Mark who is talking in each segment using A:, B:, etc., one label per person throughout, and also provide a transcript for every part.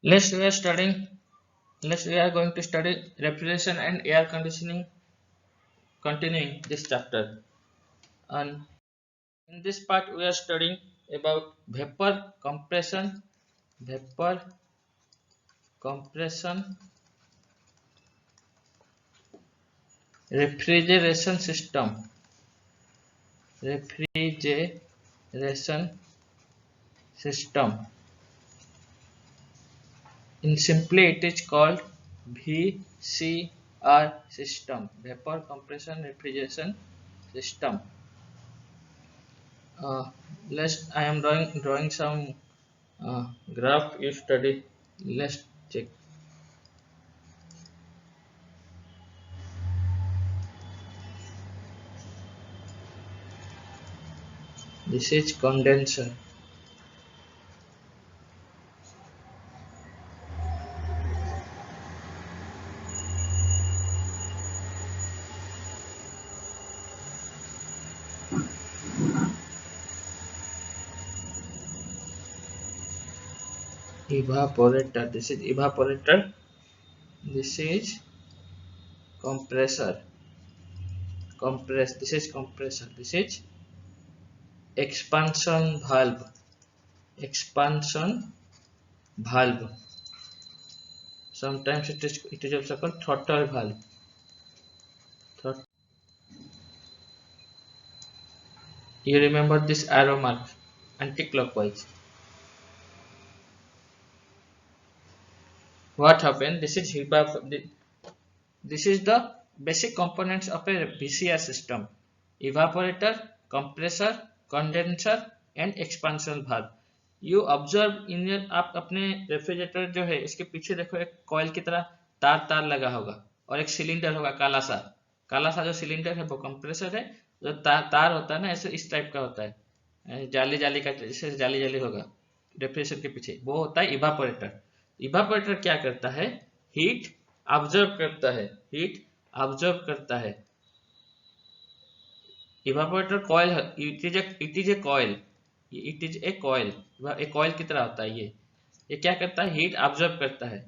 A: Next we are studying. Next we are going to study refrigeration and air conditioning. Continuing this chapter, and in this part we are studying about vapor compression, refrigeration system, refrigeration system. In simply, it is called VCR system, vapor compression refrigeration system. Uh, let's. I am drawing some graph. You study. Let's check. This is condenser. Evaporator. This is evaporator. This is compressor. Compress. This is compressor. This is expansion valve. Expansion valve. Sometimes it is also called throttle valve. You remember this arrow mark, anti-clockwise. What happened? This is the basic components of a VCR system: evaporator, compressor, condenser, and expansion valve. You observe in your आप अपने refrigerator जो है इसके पीछे देखो एक coil की तरह तार तार लगा होगा और एक सिलेंडर होगा काला सा जो सिलेंडर है वो कंप्रेसर है। जो तार होता है ना ऐसे इस टाइप का होता है, जाली जाली का, जैसे जाली जाली होगा रेफ्रिजरेटर के पीछे, वो होता है इवापोरेटर। इवापोरेटर क्या करता है? हीट ऑब्जर्व करता है, हीट ऑब्जर्व करता है। Evaporator coil, it is a coil, it is a coil, एक कॉइल की तरह होता है ये क्या करता है? हीट ऑब्जर्व करता है।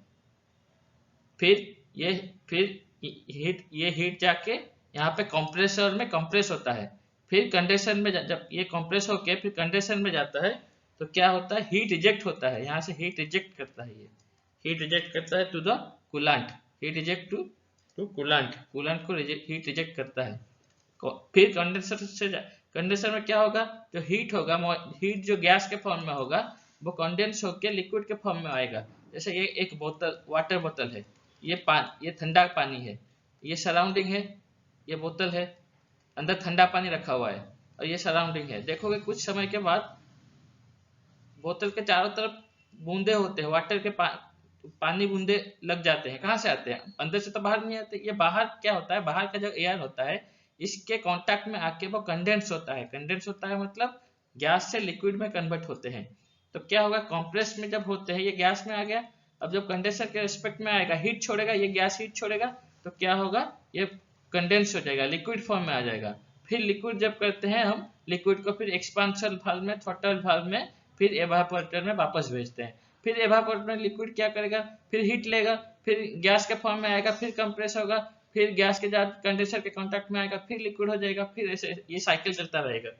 A: फिर ये फिर हीट जाके यहाँ पे कंप्रेसर में कंप्रेस होता है। फिर कंडेंसर में जब ये कंप्रेस होके फिर कंडेंसर में जाता है तो क्या होता है? हीट रिजेक्ट होता है, यहाँ से हीट रिजेक्ट करता है, ये हीट रिजेक्ट करता है to the coolant, heat reject to coolant, coolant को हीट रिजेक्ट करता है। फिर कंडेंसर में क्या होगा? जो हीट होगा, हीट जो गैस के फॉर्म में होगा वो कंडेंस होकर लिक्विड के फॉर्म में आएगा। जैसे ये एक बोतल, वाटर बोतल है, ये ठंडा पानी है, ये सराउंडिंग है, ये बोतल है, अंदर ठंडा पानी रखा हुआ है और ये सराउंडिंग है। देखोगे कुछ समय के बाद बोतल के चारों तरफ बूंदे होते हैं, वाटर के पानी बूंदे लग जाते हैं। कहाँ से आते हैं? अंदर से तो बाहर नहीं आते। ये बाहर क्या होता है? बाहर का जो एयर होता है इसके कांटेक्ट में आके वो कंडेंस होता है। कंडेंस होता है मतलब गैस से लिक्विड में कन्वर्ट होते हैं। तो क्या होगा? कंप्रेस में जब होते हैं ये गैस में आ गया, अब जब कंडेंसर के रिस्पेक्ट में आएगा, हीट छोड़ेगा, ये गैस हीट छोड़ेगा तो क्या होगा? ये कंडेंस हो जाएगा, लिक्विड फॉर्म में आ जाएगा। फिर लिक्विड जब करते हैं हम लिक्विड को फिर एक्सपांशन वाल्व में, थ्रॉटल वाल्व में, फिर एवापोरेटर में वापस भेजते हैं। फिर एवापोरेटर में लिक्विड क्या करेगा? फिर हीट लेगा, फिर गैस के फॉर्म में आएगा, फिर कंप्रेस होगा, फिर गैस के साथ कंडेंसर के कांटेक्ट में आएगा, फिर लिक्विड हो जाएगा, फिर ऐसे ये साइकिल चलता रहेगा।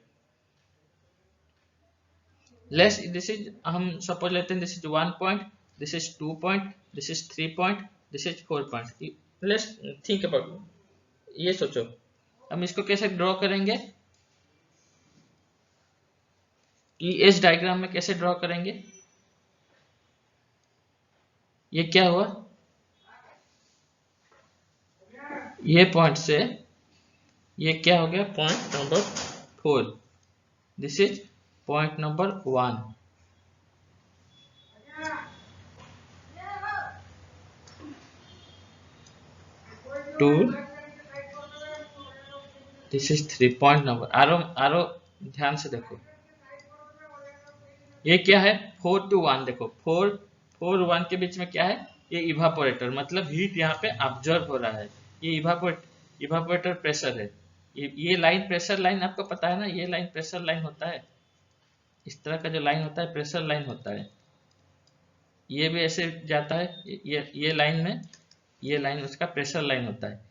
A: लेस दिस इज, हम सपोज लेते हैं this is 1 point, this is 2 point, this is 3 point, this is 4 point. Let's think about, ये सोचो हम इसको कैसे ड्रॉ करेंगे? इस डायग्राम में कैसे ड्रॉ करेंगे? ये क्या हुआ? ये पॉइंट से ये क्या हो गया? Point number 4। This is point number 1, 2, this is 3 point number. आरो ध्यान से देखो, ये क्या है? 4 to 1। देखो 4 1 के बीच में क्या है? ये इवापोरेटर, मतलब हीट यहाँ पे ऑब्जर्व हो रहा है। ये इवापोरेटर प्रेशर है। ये लाइन प्रेशर लाइन आपको पता है ना, ये लाइन प्रेशर लाइन होता है। इस तरह का जो लाइन होता है प्रेशर लाइन होता है। ये भी ऐसे जाता है, ये लाइन में, ये लाइन उसका प्रेशर लाइन होता है।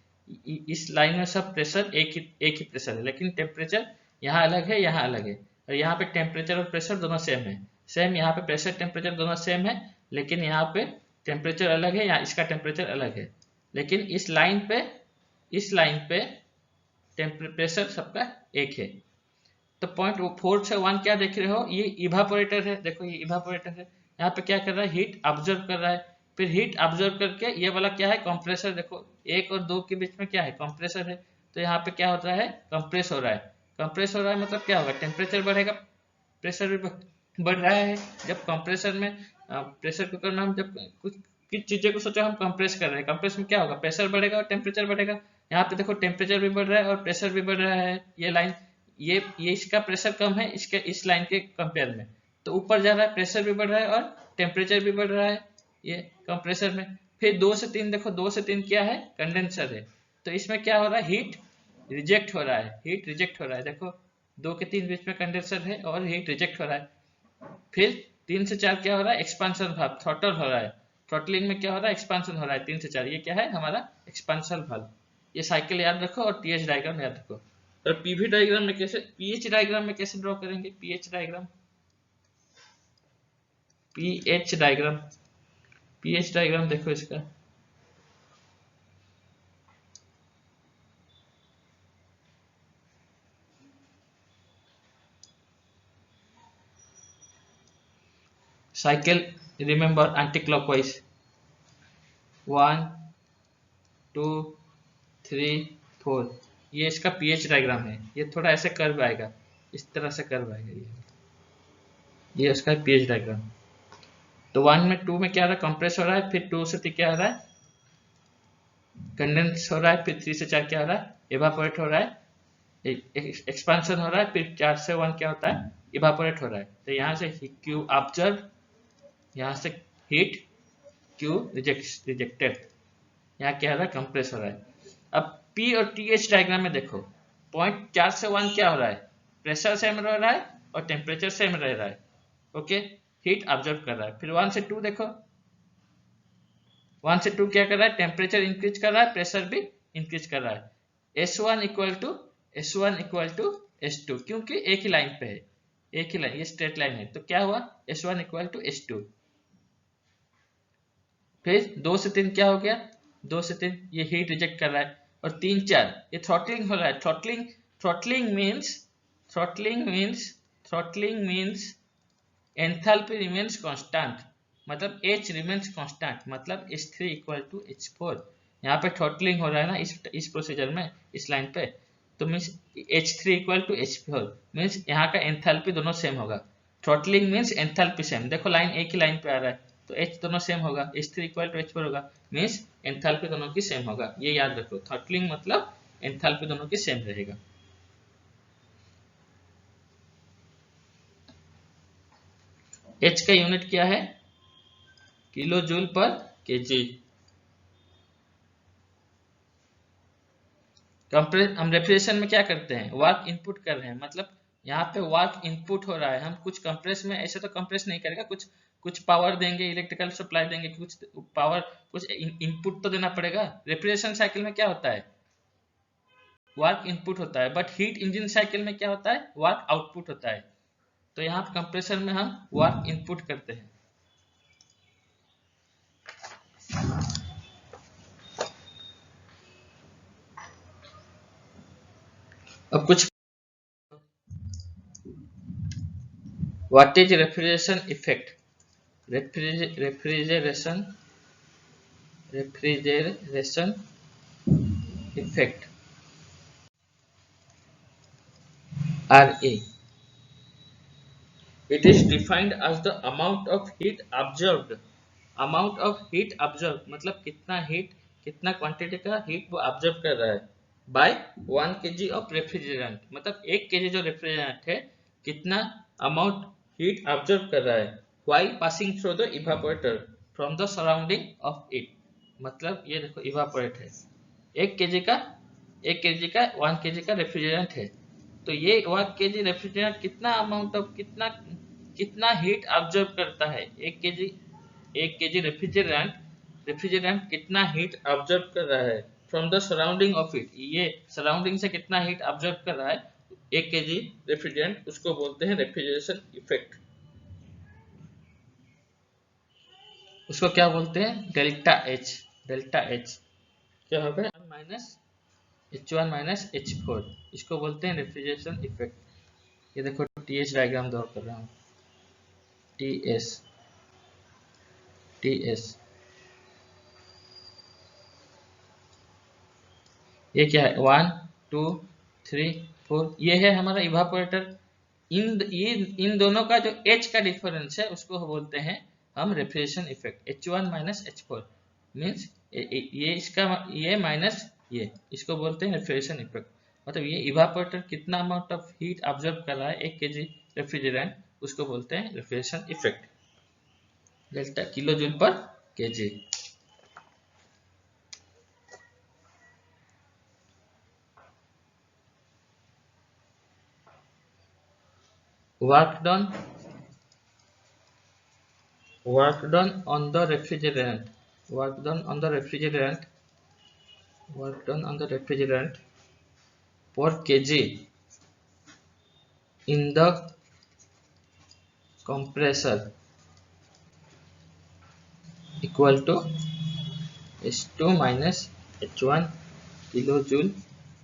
A: इस लाइन में सब प्रेशर एक ही प्रेशर है, लेकिन टेम्परेचर यहाँ अलग है, यहाँ अलग है। और यहाँ पे टेम्परेचर और प्रेशर दोनों सेम है, सेम यहाँ पे प्रेशर टेम्परेचर दोनों सेम है, लेकिन यहाँ पे टेम्परेचर अलग है, यहाँ इसका टेम्परेचर अलग है। लेकिन इस लाइन पे प्रेशर सबका एक है। तो पॉइंट 4 से 1 क्या देख रहे हो, ये इवापोरेटर है। देखो ये इवापोरेटर है, यहाँ पे क्या कर रहा है, हीट ऑब्जर्व कर रहा है। फिर हीट ऑब्जर्व करके ये वाला क्या है, कंप्रेसर। देखो 1 और 2 के बीच में क्या है, कंप्रेसर है। तो यहाँ पे क्या होता है, कंप्रेस हो रहा है। कंप्रेस हो रहा है मतलब क्या होगा, टेम्परेचर बढ़ेगा, प्रेशर भी बढ़ रहा है। जब कंप्रेसर में प्रेशर कुकर में हम जब कुछ चीजें को सोचो हम कंप्रेस कर रहे हैं, कंप्रेस में क्या होगा, प्रेशर बढ़ेगा और टेम्परेचर बढ़ेगा। यहाँ पे देखो टेम्परेचर भी बढ़ रहा है और प्रेशर भी बढ़ रहा है। ये लाइन, ये इसका प्रेशर कम है इसके इस लाइन के कंपेयर में, तो ऊपर जा रहा है, प्रेशर भी बढ़ रहा है और टेम्परेचर भी बढ़ रहा है ये कंप्रेसर में। फिर 2 से 3 देखो, 2 से 3 क्या है, कंडेंसर है। तो इसमें क्या हो रहा है, हीट रिजेक्ट हो रहा है, हीट रिजेक्ट हो रहा है। देखो 2 के 3 बीच में कंडेंसर है और हीट रिजेक्ट हो रहा है। फिर 3 से 4 क्या हो रहा है, एक्सपांशन भाग, थ्रॉटल हो रहा है। थ्रॉटलिंग में क्या हो रहा है, एक्सपांशन हो रहा है। 3 से 4 ये क्या है, हमारा एक्सपांशन भाग। ये साइकिल याद रखो और टीएच डायग्राम याद रखो। और पीवी डायग्राम में कैसे, पीएच डायग्राम में कैसे ड्रॉ करेंगे, pH diagram, pH diagram, pH diagram देखो इसका। साइकिल रिमेंबर एंटी क्लॉकवाइज, 1 2 3 4, ये इसका पीएच डायग्राम है। ये थोड़ा ऐसे कर्व आएगा, इस तरह से कर्व आएगा, ये इसका पीएच डायग्राम। तो 1 में 2 में क्या हो रहा है, कंप्रेस हो रहा है। फिर 2 से 3 क्या हो रहा है, कंडेंस हो रहा है। फिर 3 से 4 क्या हो रहा है, इवापोरेट हो रहा है, एक्सपांशन हो रहा है। फिर 4 से 1 क्या होता है, इवापोरेट हो रहा है। तो यहाँ से क्यू ऑब्जर्व, यहाँ से हीट, क्यू रिजेक्टेड, यहाँ क्या हो रहा है, कंप्रेस हो रहा है। अब पी और टी एच डायग्राम में देखो, पॉइंट 4 से 1 क्या हो रहा है, प्रेशर सेम रह रहा है और टेम्परेचर सेम रह रहा है। ओके, हीट ऑब्जर्व कर रहा है। फिर 1 से 2 देखो, 1 से 2 क्या कर रहा है, टेम्परेचर इंक्रीज कर रहा है, प्रेशर भी इंक्रीज कर रहा है। S1 इक्वल टू S2, क्योंकि एक ही लाइन पे है, एक ही लाइन, ये स्ट्रेट लाइन है। तो क्या हुआ, S1 इक्वल टू S2। फिर 2 से 3 क्या हो गया, 2 से 3 ये हीट रिजेक्ट कर रहा है। और 3 4 ये थ्रॉटलिंग हो रहा है। Throttling means enthalpy remains constant, मतलब H रिमेन्स कांस्टेंट, मतलब H3 इक्वल टू H4। यहाँ पे थ्रॉटलिंग हो रहा है ना इस प्रोसीजर में, इस लाइन पे, तो means H3 equal to H4 means यहाँ का एंथैल्पी दोनों सेम होगा। थ्रॉटलिंग मीन्स एंथैल्पी सेम, देखो लाइन एक ही लाइन पे आ रहा है, तो H दोनों सेम होगा, H3 इक्वल टू H4 होगा, मीन्स एंथैल्पी दोनों की सेम होगा। ये याद रखो, थ्रॉटलिंग मतलब एंथैल्पी दोनों की सेम रहेगा। H का यूनिट क्या है, किलो जूल पर केजी। हम रेफ्रिजरेशन में क्या करते हैं, वर्क इनपुट कर रहे हैं, मतलब यहाँ पे वर्क इनपुट हो रहा है। हम कुछ कंप्रेस में, ऐसे तो कंप्रेस नहीं करेगा, कुछ पावर देंगे, इलेक्ट्रिकल सप्लाई देंगे, कुछ पावर, कुछ इनपुट तो देना पड़ेगा। रेफ्रिजरेशन साइकिल में क्या होता है, वर्क इनपुट होता है, बट हीट इंजन साइकिल में क्या होता है, वर्क आउटपुट होता है। तो यहाँ कंप्रेसर में हम वर्क इनपुट करते हैं। अब कुछ, what is refrigeration effect, refrigeration effect, RA, it is defined as the amount of heat absorbed, मतलब कितना हीट, कितना क्वांटिटी का हीट वो ऑब्जर्व कर रहा है, बाय 1 kg ऑफ रेफ्रिजरेंट, मतलब 1 kg जो रेफ्रिजरेंट है कितना अमाउंट हीट ऑब्जर्व कर रहा है, while passing through the evaporator from the surrounding of it, मतलब ये देखो इवापोरेट है, 1 kg का 1 kg का रेफ्रिजरेंट है। तो ये 1 kg रेफ्रिजरेंट कितना अमाउंट ऑफ कितना हीट ऑब्जर्व करता है, 1 kg 1 kg रेफ्रिजरेंट कितना हीट ऑब्जर्व कर रहा है from the surrounding of it, ये सराउंडिंग से कितना हीट ऑब्जर्व कर रहा है 1 kg रेफ्रिजरेंट, उसको बोलते हैं रेफ्रिजरेशन इफेक्ट। उसको क्या बोलते हैं, डेल्टा एच। डेल्टा एच क्या होगा, माइनस H1 माइनस H4, इसको बोलते हैं रेफ्रिजरेशन इफेक्ट। ये देखो टी एस डायग्राम ड्रॉ कर रहा हूँ, टी एस ये क्या है 1 2 3 4, ये है हमारा इवापोरेटर। इन दोनों का जो H का डिफरेंस है उसको बोलते हैं हम refrigeration effect. H1 minus H4 means ये इसका ये माइनस ये, इसको बोलते हैं रेफ्रिजरेशन इफेक्ट। मतलब ये इवापोरेटर कितना अमाउंट ऑफ हीट ऑब्जर्व कर रहा है 1 kg रेफ्रिजरेंट, उसको बोलते हैं refrigeration effect, delta kilo joule पर KG. work done on the refrigerant, work done on the refrigerant per kg in the compressor equal to H2 minus H1 kilo joule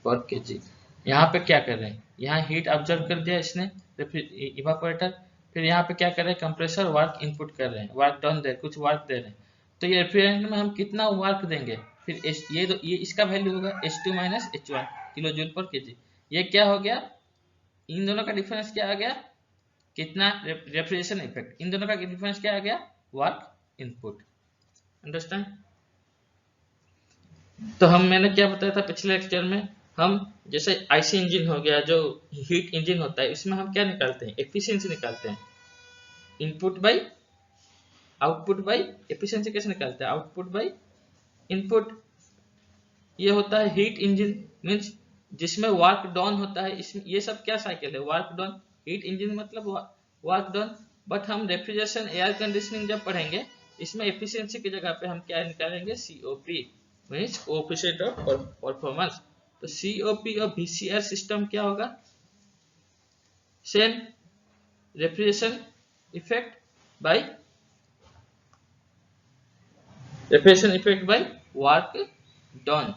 A: पर KG. यहाँ पे क्या कर रहे हैं, यहाँ हीट ऑब्जर्व कर दिया इसने इवापोरेटर, फिर यहाँ पे क्या कर रहे हैं, कंप्रेसर वर्क इनपुट कर रहे हैं, वर्क डन दे कुछ वर्क दे रहे हैं। तो ये रेफ्रिजरेंट में हम कितना वर्क देंगे, फिर ये इसका वैल्यू होगा H2 minus H1 kilo joule पर केजी। ये क्या हो गया, इन दोनों का डिफरेंस क्या आ गया, कितना रेफ्रिजरेशन इफेक्ट, इन दोनों का डिफरेंस क्या आ गया, वर्क इनपुट। अंडरस्टैंड। तो मैंने क्या बताया था पिछले लेक्चर में, हम जैसे आईसी इंजन हो गया जो हीट इंजन होता है, इसमें हम क्या निकालते हैं, एफिशिएंसी निकालते हैं, input by output by, efficiency कैसे निकालते हैं, आउटपुट बाय इनपुट। ये होता है हीट इंजन, मींस जिसमें वर्क डन होता है, इसमें ये सब क्या साइकिल है, वर्क डन, हीट इंजन मतलब वर्क डन। बट हम रेफ्रिजरेशन एयर कंडीशनिंग जब पढ़ेंगे, इसमें एफिशिएंसी की जगह पे हम क्या निकालेंगे, COP means coefficient of performance. तो सीओपी और वीसीआर सिस्टम क्या होगा, same refrigeration effect by work done,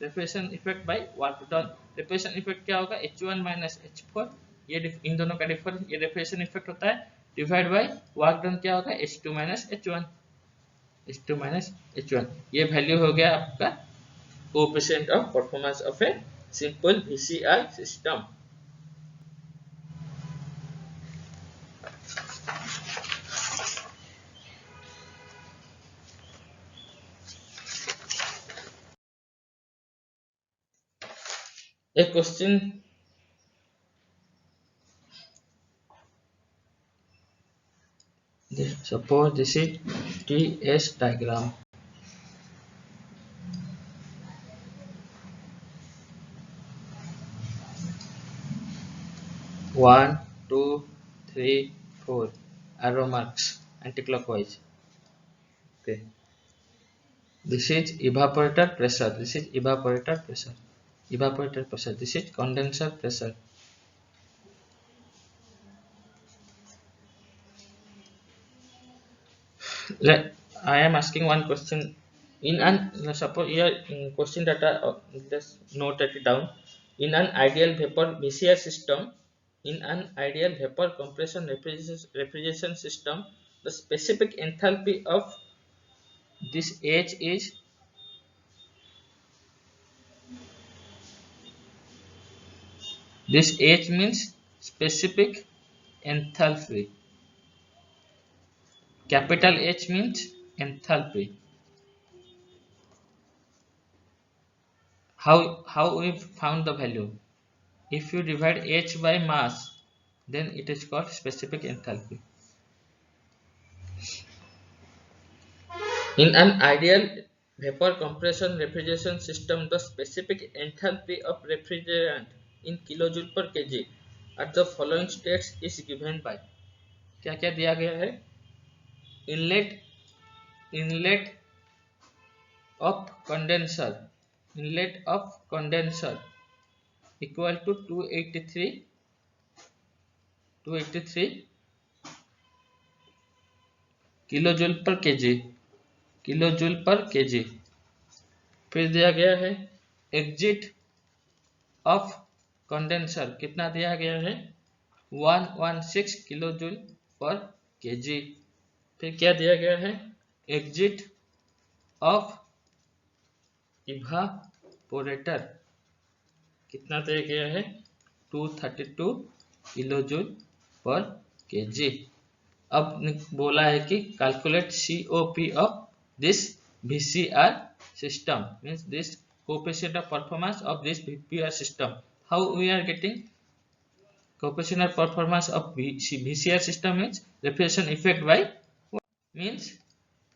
A: refrigeration effect by work done. Refrigeration effect क्या होगा, H1 माइनस H4, ये इन दोनों का डिफरेंस, ये रेफ्रिजरेशन इफेक्ट होता है, डिवाइड बाय वर्क डन क्या होगा, H2 माइनस H1, ये वैल्यू हो गया आपका coefficient of performance of a simple VCR system. एक question, suppose this is TS diagram, one, two, three, four arrow marks anti-clockwise. Okay, this is evaporator pressure, this is evaporator pressure, this is condenser pressure. I am asking one question. In an suppose here question data, just note it down. In an ideal vapor VCR system, in an ideal vapor compression refrigeration system, the specific enthalpy of this H is this H means specific enthalpy. Capital H means enthalpy. How we found the value? If you divide H by mass, then it is called specific enthalpy. In an ideal vapor compression refrigeration system, the specific enthalpy of refrigerant in kilojoule per kg at the following states is given by, क्या क्या दिया गया है, inlet inlet of condenser equal to 283 kilojoule पर KG. फिर दिया गया है एग्जिट ऑफ कंडेंसर, कितना दिया गया है 116 किलोजूल पर केजी। फिर क्या दिया गया है एग्जिट ऑफ इवापोरेटर, कितना दिया गया है 232 किलोजूल पर केजी। अब बोला है कि calculate COP of this VCR system, means this coefficient of performance of this VCR system. How we are getting coefficient of performance of VCR system means refrigeration effect by means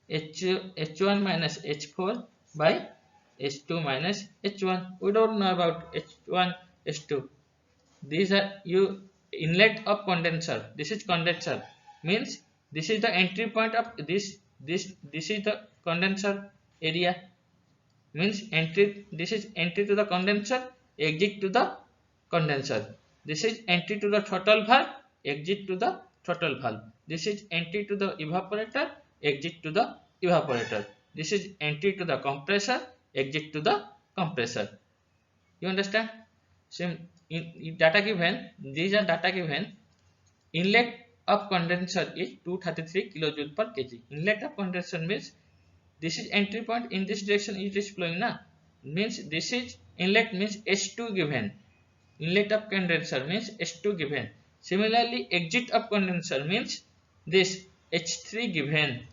A: H1 minus H4 by H2 minus H1. We don't know about H1 H2. These are you inlet of condenser. This is condenser, means this is the entry point of this is the condenser area, means entry, this is entry to the condenser, exit to the condenser. This is entry to the throttle valve, exit to the throttle valve. This is entry to the evaporator, exit to the evaporator. This is entry to the compressor, exit to the compressor. You understand? So in data given, these are data given. Inlet of condenser is 233 kilojoule per kg. Inlet of condenser means this is entry point, in this direction it is flowing na, means this is inlet, means H2 given. Inlet of condenser means H2 given. Similarly exit of condenser means this H3 given.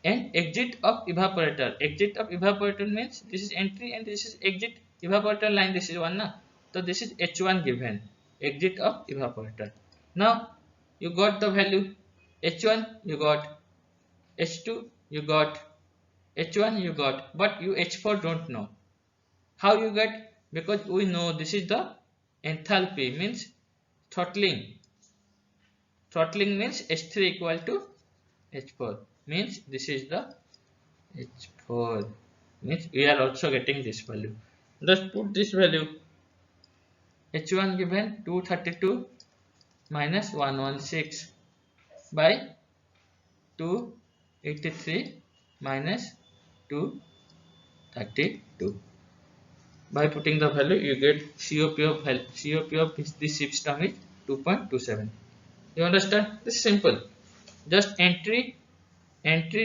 A: And exit of evaporator means this is entry and this is exit. Evaporator line, this is one na, so this is H1 given, exit of evaporator. Now you got the value H1, you got H2, you got H1, you got, but you H4 don't know. How you get? Because we know this is the enthalpy, means throttling means H3 equal to H4, means this is the H4, means we are also getting this value. Just put this value H1 given 232 minus 116 by 283 minus 232. By putting the value you get COP of this system is 2.27. You understand? This is simple. Just entry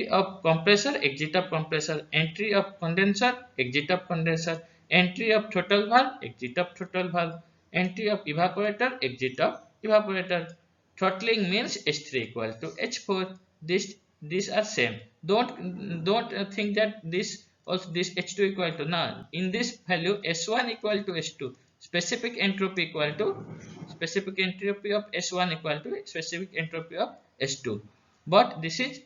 A: of compressor, exit of compressor, entry of condenser, exit of condenser, entry of throttle valve, exit of throttle valve, entry of evaporator, exit of evaporator. Throttling means H3 equal to H4. These are same. Don't think that this also this H2 equal to none. In this value S1 equal to S2. Specific entropy equal to specific entropy of S1 equal to specific entropy of S2. But this is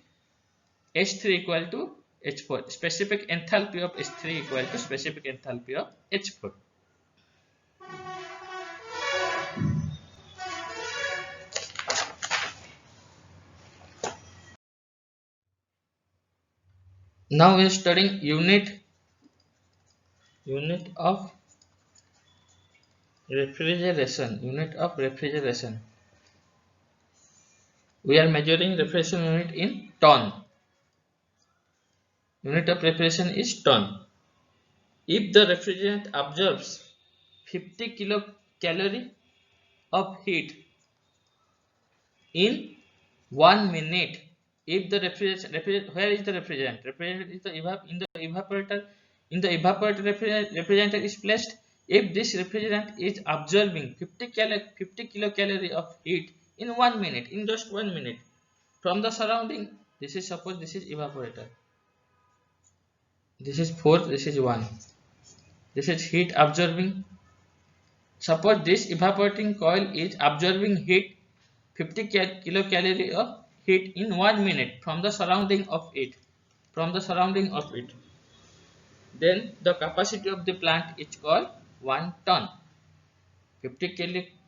A: H3 equal to H4. Specific enthalpy of H3 equal to specific enthalpy of H4. Now we are studying unit of refrigeration. We are measuring refrigeration unit in ton. Unit of refrigeration is ton. If the refrigerant absorbs 50 kilocalorie of heat in 1 minute, if the refrigerant, where is the refrigerant? Refrigerant is in the evaporator. In the evaporator, refrigerant is placed. If this refrigerant is absorbing 50 kilocalorie of heat in 1 minute, in just 1 minute, from the surrounding, this is suppose this is evaporator. This is 4, this is 1. This is heat absorbing. Suppose this evaporating coil is absorbing heat 50 kilocalorie of heat in 1 minute from the surrounding of it. Then the capacity of the plant is called 1 ton. 50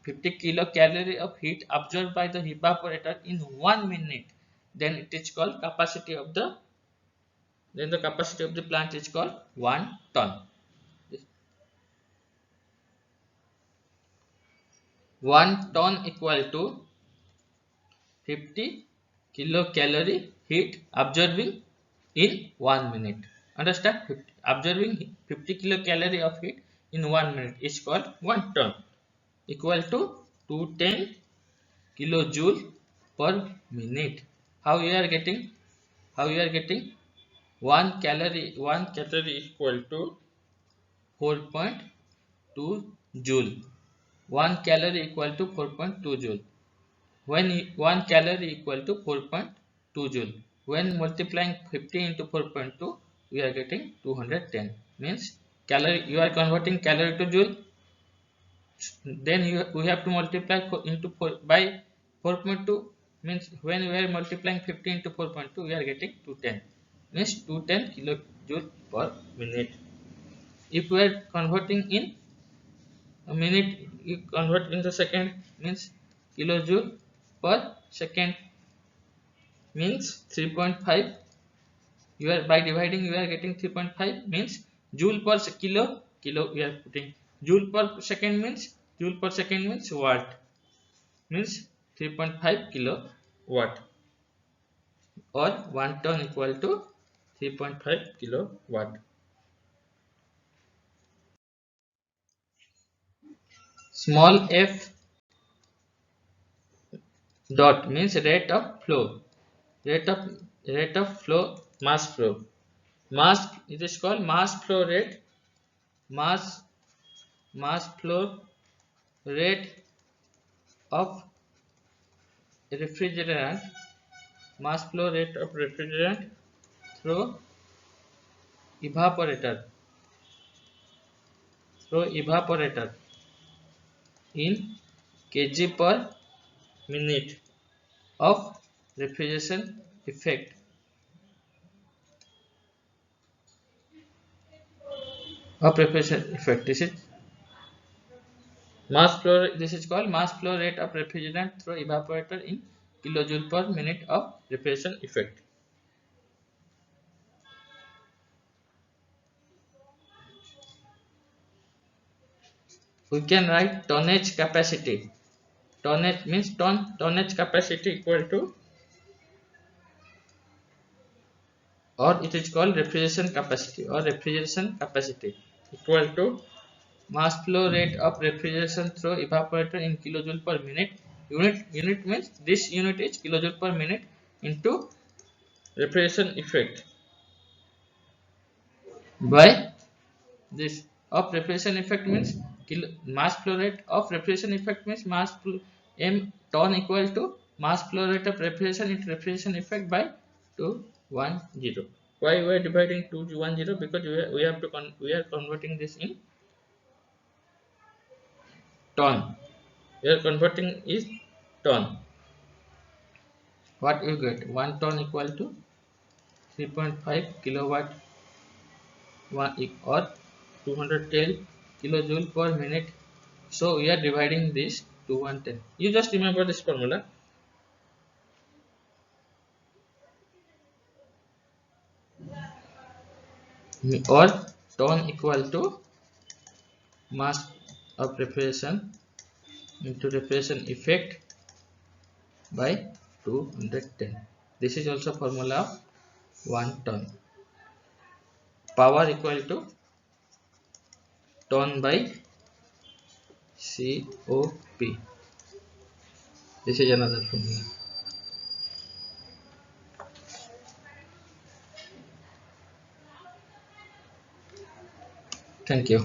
A: kilocalorie of heat absorbed by the evaporator in 1 minute. then it is called capacity of the capacity of the plant is called 1 ton. 1 ton equal to 50 kilocalorie heat absorbing in 1 minute. Understand? Absorbing 50 kilocalorie of heat in 1 minute is called 1 ton, equal to 210 kilojoule per minute. How you are getting? How you are getting? 1 calorie equal to 4.2 joule. 1 calorie equal to 4.2 joule. When 1 calorie equal to 4.2 joule. When multiplying 50 into 4.2, we are getting 210. Means calorie, you are converting calorie to joule. Then we have to multiply into 4 by 4.2. Means when we are multiplying 50 into 4.2, we are getting 210. Means 210 kilojoule per minute. If we are converting in a minute, you convert in the second, means kilojoule per second, means 3.5. You are, by dividing you are getting 3.5, means joule per kilo we are putting. Joule per second means watt, means 3.5 kilowatt, or 1 ton equal to 3.5 kilowatt. Small f dot means rate of flow, rate of flow, mass flow. Mass, it is called mass flow rate. Mass flow rate of refrigerant. Mass flow rate of refrigerant through evaporator in kg per minute of refrigeration effect. This is mass flow. This is called mass flow rate of refrigerant through evaporator in kilojoule per minute of refrigeration effect. We can write tonnage capacity. Tonnage means tonnage capacity equal to, or it is called refrigeration capacity equal to mass flow rate of refrigeration through evaporator in kilojoule per minute. Unit means this unit is kilojoule per minute into refrigeration effect by this of refrigeration effect means mass flow rate of refrigeration effect means m ton equal to mass flow rate of refrigeration into refrigeration effect by 210. Why we are dividing 210? Because we have to we are converting this in ton. We are converting is ton. What you get? 1 ton equal to 3.5 kilowatt, or 210 kilojoule per minute. So we are dividing this to 110. You just remember this formula. Or ton equal to mass of refrigeration into refrigeration effect by 210. This is also formula of 1 ton. Power equal to ton by COP. This is another formula. Thank you.